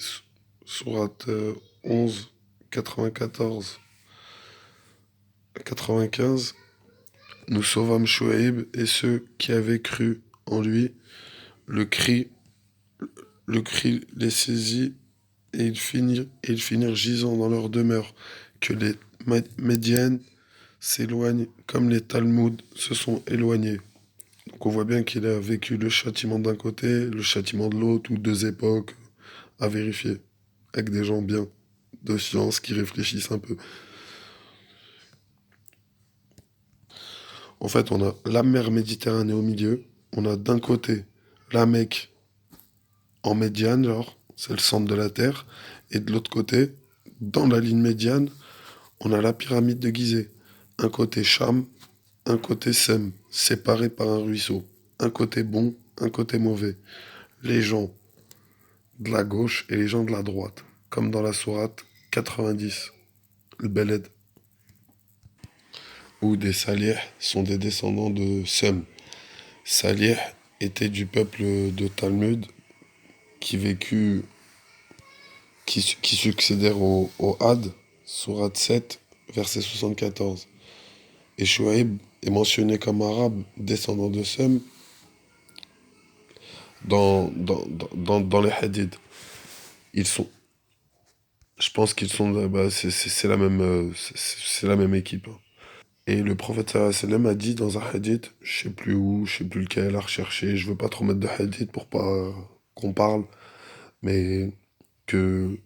sourate 11, 94, 95. Nous sauvâmes Shuaib et ceux qui avaient cru en lui. Le cri, le cri les saisit et ils finirent gisant dans leur demeure. Que les Médiennes s'éloignent comme les Talmuds se sont éloignés. Donc on voit bien qu'il a vécu le châtiment d'un côté, le châtiment de l'autre, ou deux époques à vérifier, avec des gens bien, de science, qui réfléchissent un peu. En fait, on a la mer Méditerranée au milieu, on a d'un côté la Mecque en médiane, genre, c'est le centre de la Terre, et de l'autre côté, dans la ligne médiane, on a la pyramide de Gizeh. Un côté Cham, un côté Sem, séparés par un ruisseau. Un côté bon, un côté mauvais. Les gens de la gauche et les gens de la droite, comme dans la sourate 90, le Beled. Oud et Salih sont des descendants de Sem. Salih était du peuple de Talmud qui vécut, qui succédèrent au Had, sourate 7, verset 74. Et Shuaïb est mentionné comme arabe, descendant de Sem, dans les hadiths. Ils sont, je pense qu'ils sont, bah, c'est la même, c'est la même équipe, hein. Et le prophète sallallahu alayhi wa sallam a dit dans un hadith, je sais plus où, je sais plus lequel, à rechercher, je veux pas trop mettre de hadith pour pas qu'on parle, mais que,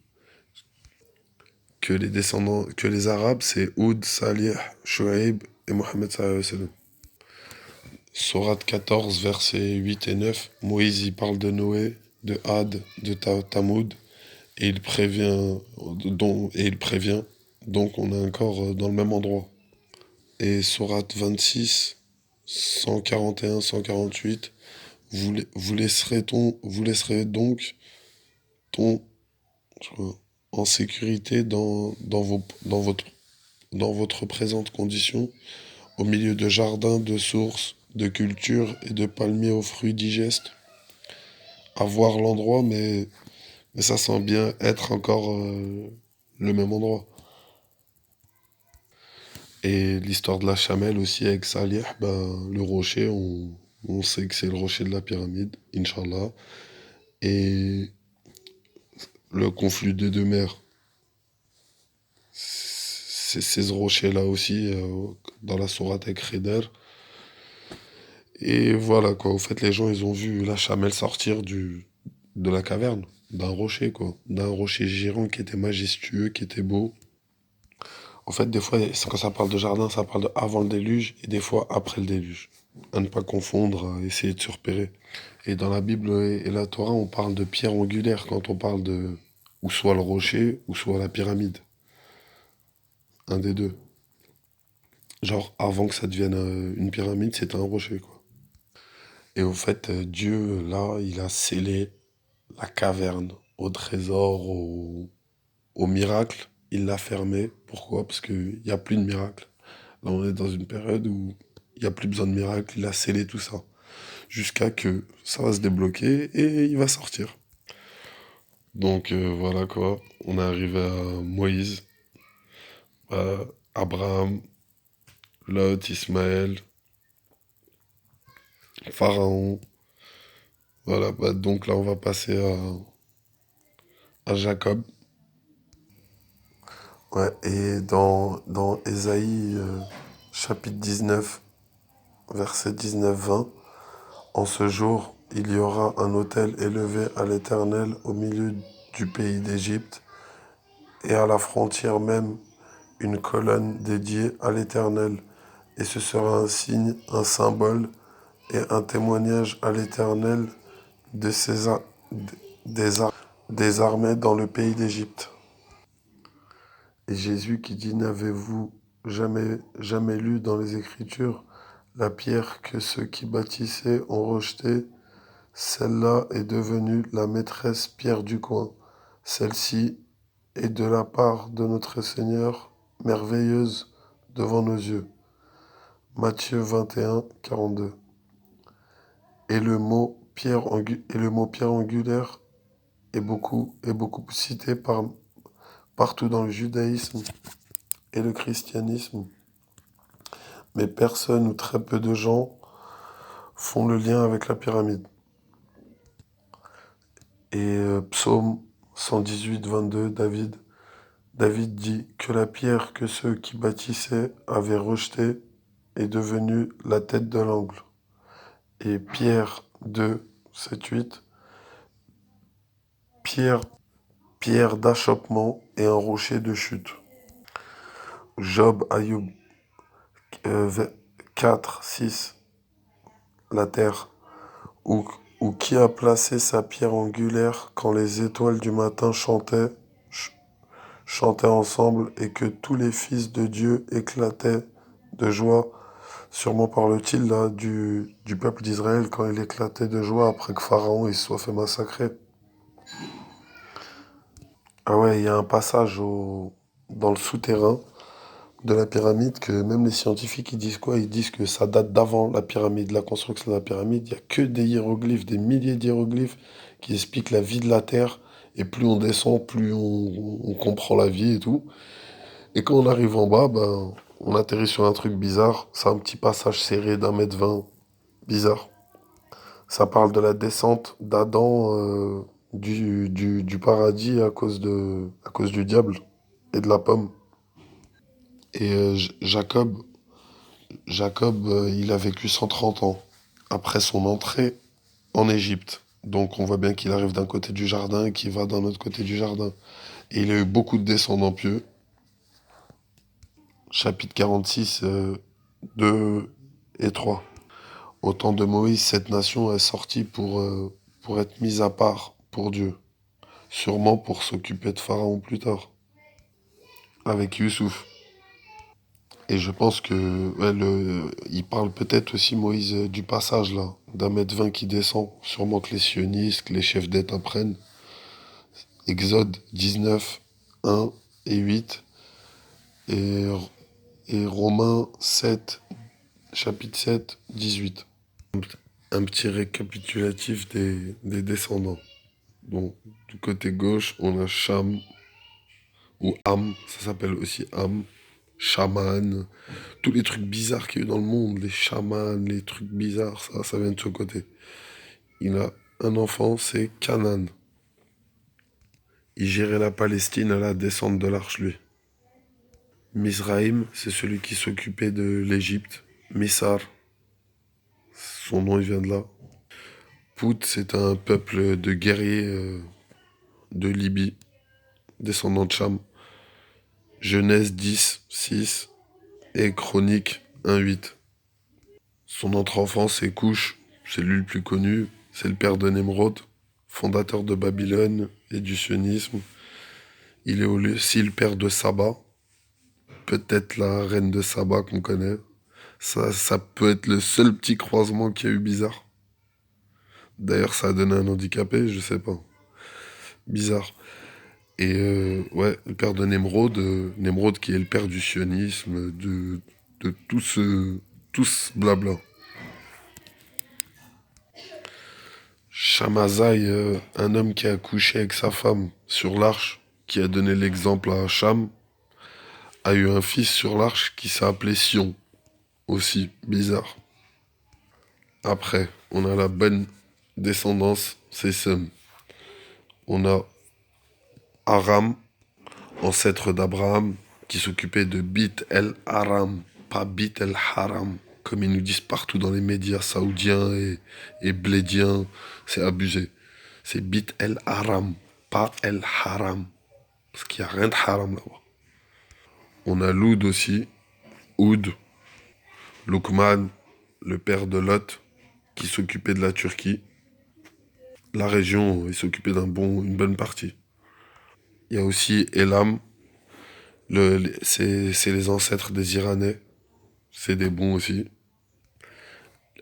que les descendants, que les Arabes, c'est Oud, Salih, Shuaïb et Mohammed sallallahu alayhi wa sallam. Sourate 14, versets 8 et 9, Moïse y parle de Noé, de Had, de Tamoud, et il prévient, donc on est encore dans le même endroit. Et sourate 26, 141, 148, vous laisserez donc ton, je crois, en sécurité dans votre présente condition, au milieu de jardins, de sources, de cultures et de palmiers aux fruits digestes. À voir l'endroit, mais ça sent bien être encore le même endroit. Et l'histoire de la Chamelle aussi avec Salih, ben, le rocher, on sait que c'est le rocher de la pyramide, Inch'Allah. Et le conflit des deux mers, c'est ce rocher-là aussi, dans la sourate avec Khidr. Et voilà quoi, au fait les gens ils ont vu la Chamelle sortir de la caverne, d'un rocher quoi, d'un rocher géant qui était majestueux, qui était beau. En fait des fois, quand ça parle de jardin, ça parle de avant le déluge et des fois après le déluge. À ne pas confondre, à essayer de se repérer. Et dans la Bible et la Torah, on parle de pierre angulaire quand on parle de ou soit le rocher ou soit la pyramide. Un des deux. Genre avant que ça devienne une pyramide, c'était un rocher quoi. Et au fait, Dieu, là, il a scellé la caverne au trésor, au miracle. Il l'a fermé. Pourquoi? Parce qu'il n'y a plus de miracle. Là, on est dans une période où il n'y a plus besoin de miracle. Il a scellé tout ça. Jusqu'à que ça va se débloquer et il va sortir. Donc voilà quoi. On est arrivé à Moïse, à Abraham, Lot, Ismaël, Pharaon. Voilà, bah, donc là on va passer à Jacob. Ouais, et dans Ésaïe chapitre 19, verset 19-20, en ce jour, il y aura un autel élevé à l'Éternel au milieu du pays d'Égypte et à la frontière même une colonne dédiée à l'Éternel. Et ce sera un signe, un symbole et un témoignage à l'Éternel de des, des armées dans le pays d'Égypte. Et Jésus qui dit, n'avez-vous jamais lu dans les Écritures la pierre que ceux qui bâtissaient ont rejetée, celle-là est devenue la maîtresse pierre du coin. Celle-ci est de la part de notre Seigneur, merveilleuse devant nos yeux. Matthieu 21, 42. Et le mot pierre angulaire est beaucoup cité partout dans le judaïsme et le christianisme, mais personne ou très peu de gens font le lien avec la pyramide. Et psaume 118, 22, David dit que la pierre que ceux qui bâtissaient avaient rejetée est devenue la tête de l'angle. Et Pierre 2, 7, 8, pierre, pierre d'achoppement et un rocher de chute. Job, Ayoub 4, 6, la terre, ou qui a placé sa pierre angulaire quand les étoiles du matin chantaient ensemble et que tous les fils de Dieu éclataient de joie. Sûrement parle-t-il là du peuple d'Israël quand il éclatait de joie après que Pharaon il se soit fait massacrer. Ah ouais, il y a un passage dans le souterrain de la pyramide que même les scientifiques, ils disent quoi? Ils disent que ça date d'avant la pyramide, la construction de la pyramide. Il n'y a que des hiéroglyphes, des milliers d'hiéroglyphes qui expliquent la vie de la Terre. Et plus on descend, plus on comprend la vie et tout. Et quand on arrive en bas, ben, on atterrit sur un truc bizarre. C'est un petit passage serré d'1 m 20. Bizarre. Ça parle de la descente d'Adam du paradis à cause du diable et de la pomme. Et Jacob, il a vécu 130 ans après son entrée en Égypte. Donc on voit bien qu'il arrive d'un côté du jardin et qu'il va d'un autre côté du jardin. Et il a eu beaucoup de descendants pieux. Chapitre 46, 2 et 3. Au temps de Moïse, cette nation est sortie pour être mise à part pour Dieu. Sûrement pour s'occuper de Pharaon plus tard, avec Youssouf. Et je pense que ouais, il parle peut-être aussi Moïse du passage là, d'1 m 20 qui descend. Sûrement que les sionistes, que les chefs d'État prennent. Exode 19, 1 et 8. Et, et Romains 7, chapitre 7, 18. Un petit récapitulatif des descendants. Donc, du côté gauche, on a Cham, ou Ham, ça s'appelle aussi Ham, chaman, tous les trucs bizarres qu'il y a eu dans le monde, les chamans, les trucs bizarres, ça vient de ce côté. Il a un enfant, c'est Canaan. Il gérait la Palestine à la descente de l'arche, lui. Mizraïm, c'est celui qui s'occupait de l'Égypte. Missar, son nom il vient de là. Pout, c'est un peuple de guerriers de Libye, descendant de Cham. Genèse 10, 6 et Chronique 1, 8. Son autre enfant, c'est Couche, c'est lui le plus connu, c'est le père de Nemrod, fondateur de Babylone et du sionisme. Il est aussi le père de Saba, peut-être la reine de Saba qu'on connaît. Ça peut être le seul petit croisement qu'il y a eu bizarre. D'ailleurs, ça a donné un handicapé, je sais pas. Bizarre. Et ouais, le père de Nemrod, Nemrod qui est le père du sionisme, de tout ce blabla. Shamazaï, un homme qui a couché avec sa femme sur l'arche, qui a donné l'exemple à Cham, a eu un fils sur l'arche qui s'est appelé Sion. Aussi, bizarre. Après, on a la bonne descendance, c'est Sem. On a Aram, ancêtre d'Abraham, qui s'occupait de Bit el Haram, pas Bit el Haram, comme ils nous disent partout dans les médias saoudiens et blédiens, c'est abusé. C'est Bit el Haram, pas el Haram, parce qu'il n'y a rien de haram là-bas. On a Loud aussi, Oud, Lukman, le père de Lot, qui s'occupait de la Turquie. La région, il s'occupait une bonne partie. Il y a aussi Elam, c'est les ancêtres des Iranais, c'est des bons aussi.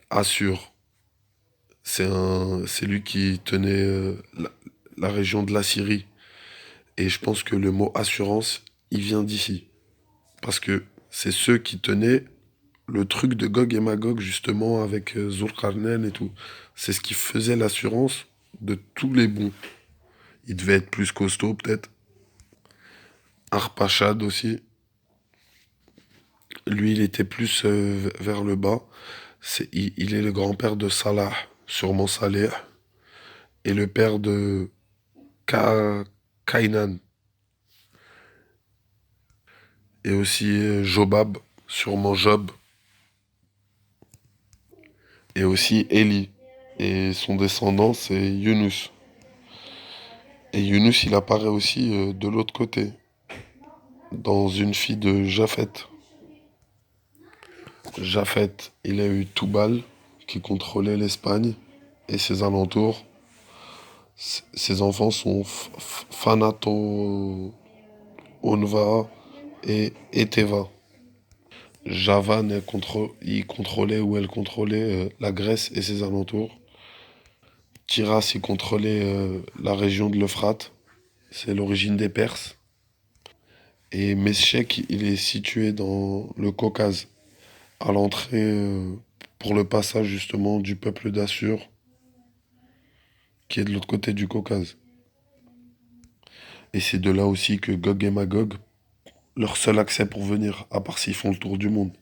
Assur, c'est lui qui tenait la région de la Syrie. Et je pense que le mot assurance, il vient d'ici. Parce que c'est ceux qui tenaient le truc de Gog et Magog, justement, avec Zulkarnain et tout. C'est ce qui faisait l'assurance de tous les bons. Il devait être plus costaud, peut-être. Arpachad aussi. Lui, il était plus vers le bas. Il est le grand-père de Salah, sûrement Saleh, et le père de Kainan, et aussi Jobab, sûrement Job, et aussi Eli. Et son descendant, c'est Yunus. Et Yunus, il apparaît aussi de l'autre côté, dans une fille de Japhet. Japhet, il a eu Toubal, qui contrôlait l'Espagne et ses alentours. Ses enfants sont Phanato, Onva et Eteva. Javan, il contrôlait ou elle contrôlait la Grèce et ses alentours. Tyras, il contrôlait la région de l'Euphrate. C'est l'origine des Perses. Et Meschek, il est situé dans le Caucase, à l'entrée pour le passage justement du peuple d'Assur, qui est de l'autre côté du Caucase. Et c'est de là aussi que Gog et Magog, leur seul accès pour venir, à part s'ils font le tour du monde.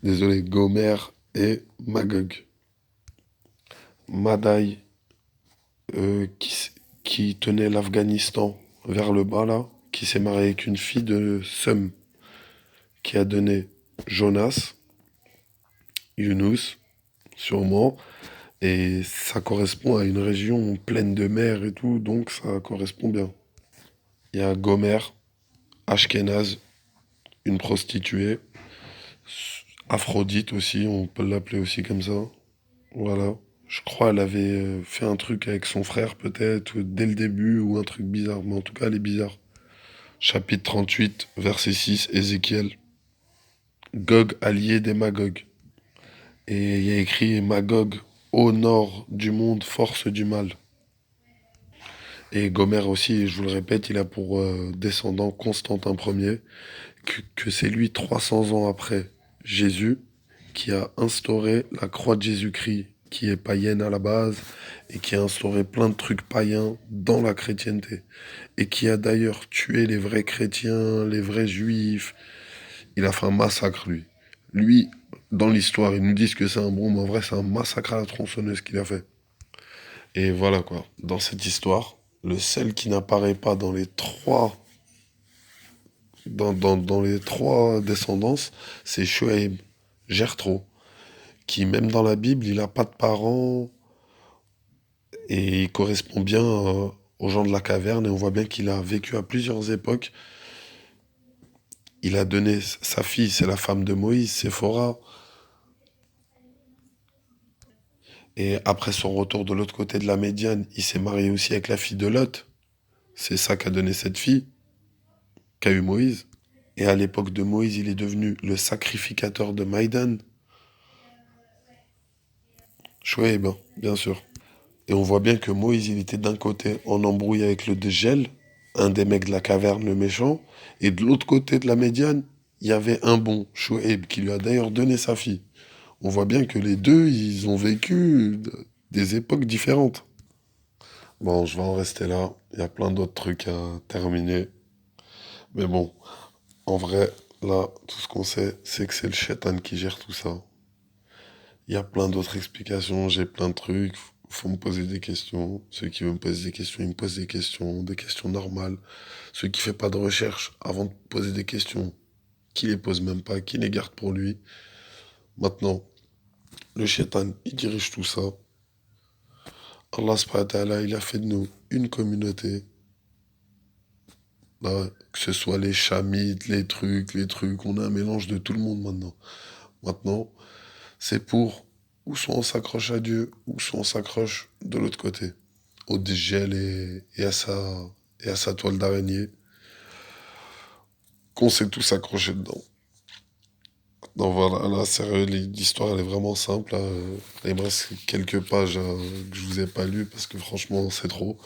Désolé, Gomer et Magog. Madaï, euh, qui, s- qui tenait l'Afghanistan vers le bas là, qui s'est marié avec une fille de Sem, qui a donné Jonas, Yunus, sûrement, et ça correspond à une région pleine de mer et tout, donc ça correspond bien. Il y a Gomer, Ashkénaze, une prostituée, Aphrodite aussi, on peut l'appeler aussi comme ça. Voilà. Je crois qu'elle avait fait un truc avec son frère peut-être dès le début ou un truc bizarre, mais en tout cas elle est bizarre. Chapitre 38, verset 6, Ézéchiel. Gog allié des Magog. Et il y a écrit Magog, au nord du monde, force du mal. Et Gomer aussi, je vous le répète, il a pour descendant Constantin Ier, que c'est lui 300 ans après Jésus qui a instauré la croix de Jésus-Christ, qui est païenne à la base, et qui a instauré plein de trucs païens dans la chrétienté, et qui a d'ailleurs tué les vrais chrétiens, les vrais juifs. Il a fait un massacre, lui. Lui, dans l'histoire, ils nous disent que c'est un bon, mais en vrai, c'est un massacre à la tronçonneuse qu'il a fait. Et voilà quoi, dans cette histoire, le seul qui n'apparaît pas dans les trois, dans les trois descendances, c'est Shoaib, Gertro, qui même dans la Bible, il n'a pas de parents et il correspond bien aux gens de la caverne et on voit bien qu'il a vécu à plusieurs époques. Il a donné sa fille, c'est la femme de Moïse, Séphora, et après son retour de l'autre côté de la Médiane, il s'est marié aussi avec la fille de Lot. C'est ça qu'a donné cette fille, qu'a eu Moïse. Et à l'époque de Moïse, il est devenu le sacrificateur de Maïdan. Chouaib, hein, bien sûr. Et on voit bien que Moïse, il était d'un côté en embrouille avec le Dégel, un des mecs de la caverne, le méchant, et de l'autre côté de la Médiane, il y avait un bon, Chouaib, qui lui a d'ailleurs donné sa fille. On voit bien que les deux, ils ont vécu des époques différentes. Bon, je vais en rester là. Il y a plein d'autres trucs à terminer. Mais bon, en vrai, là, tout ce qu'on sait, c'est que c'est le shaitan qui gère tout ça. Il y a plein d'autres explications, j'ai plein de trucs. Faut me poser des questions. Ceux qui veulent me poser des questions, ils me posent des questions normales. Ceux qui ne font pas de recherche avant de poser des questions, qui les pose même pas, qui les garde pour lui. Maintenant, le shaitan, il dirige tout ça. Allah subhanahu wa ta'ala, il a fait de nous une communauté. Là, que ce soit les chamites, les trucs, on a un mélange de tout le monde maintenant. Maintenant, c'est pour ou soit on s'accroche à Dieu, ou soit on s'accroche de l'autre côté, au dégel et à sa toile d'araignée, qu'on sait tous s'accrocher dedans. Donc voilà, là, sérieux, l'histoire, elle est vraiment simple, là. Il me reste quelques pages que je vous ai pas lues, parce que franchement, c'est trop.